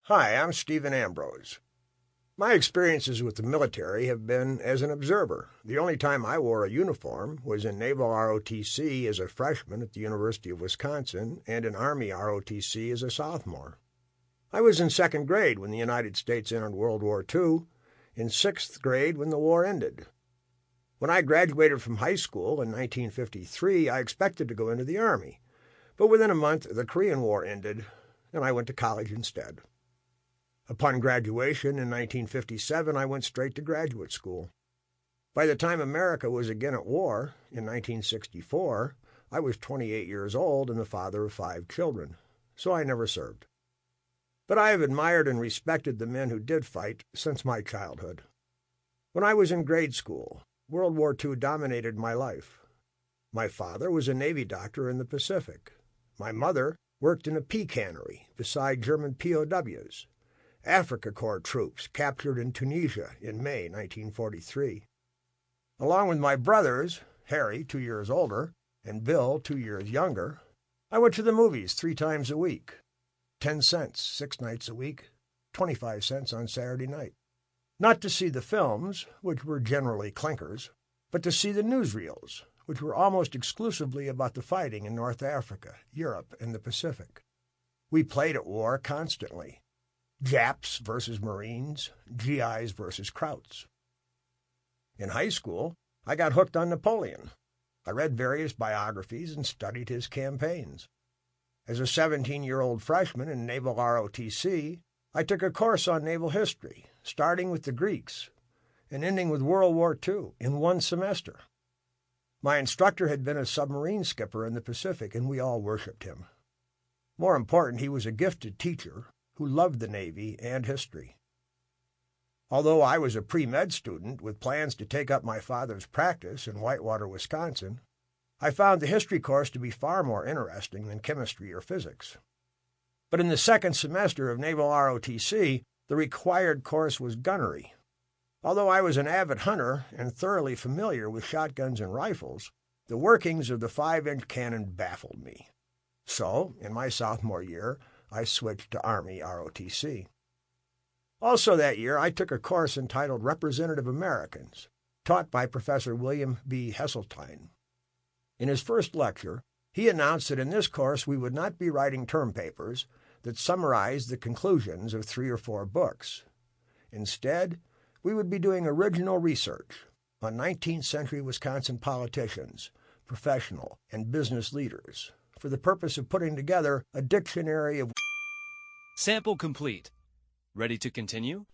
Hi, I'm Stephen Ambrose. My experiences with the military have been as an observer. The only time I wore a uniform was in Naval ROTC as a freshman at the University of Wisconsin and in Army ROTC as a sophomore. I was in second grade when the United States entered World War II, in sixth grade when the war ended. When I graduated from high school in 1953, I expected to go into the Army, but within a month the Korean War ended, and I went to college instead. Upon graduation in 1957, I went straight to graduate school. By the time America was again at war, in 1964, I was 28 years old and the father of 5 children, so I never served. But I have admired and respected the men who did fight since my childhood. When I was in grade school, World War II dominated my life. My father was a Navy doctor in the Pacific. My mother worked in a pea cannery beside German POWs. Africa Corps troops captured in Tunisia in May 1943. Along with my brothers, Harry, 2 years older, and Bill, 2 years younger, I went to the movies 3 times a week. 10 cents 6 nights a week, 25 cents on Saturday night. Not to see the films, which were generally clinkers, but to see the newsreels, which were almost exclusively about the fighting in North Africa, Europe, and the Pacific. We played at war constantly. Japs versus Marines, GIs versus Krauts. In high school, I got hooked on Napoleon. I read various biographies and studied his campaigns. As a 17-year-old freshman in Naval ROTC, I took a course on naval history, starting with the Greeks and ending with World War II in 1 semester. My instructor had been a submarine skipper in the Pacific, and we all worshipped him. More important, he was a gifted teacher who loved the Navy and history. Although I was a pre-med student with plans to take up my father's practice in Whitewater, Wisconsin, I found the history course to be far more interesting than chemistry or physics. But in the second semester of Naval ROTC, the required course was gunnery. Although I was an avid hunter and thoroughly familiar with shotguns and rifles, the workings of the 5-inch cannon baffled me. So, in my sophomore year, I switched to Army ROTC. Also that year, I took a course entitled Representative Americans, taught by Professor William B. Hesseltine. In his first lecture, he announced that in this course we would not be writing term papers that summarized the conclusions of 3 or 4 books. Instead, we would be doing original research on 19th century Wisconsin politicians, professional and business leaders, for the purpose of putting together a dictionary of... Sample complete. Ready to continue?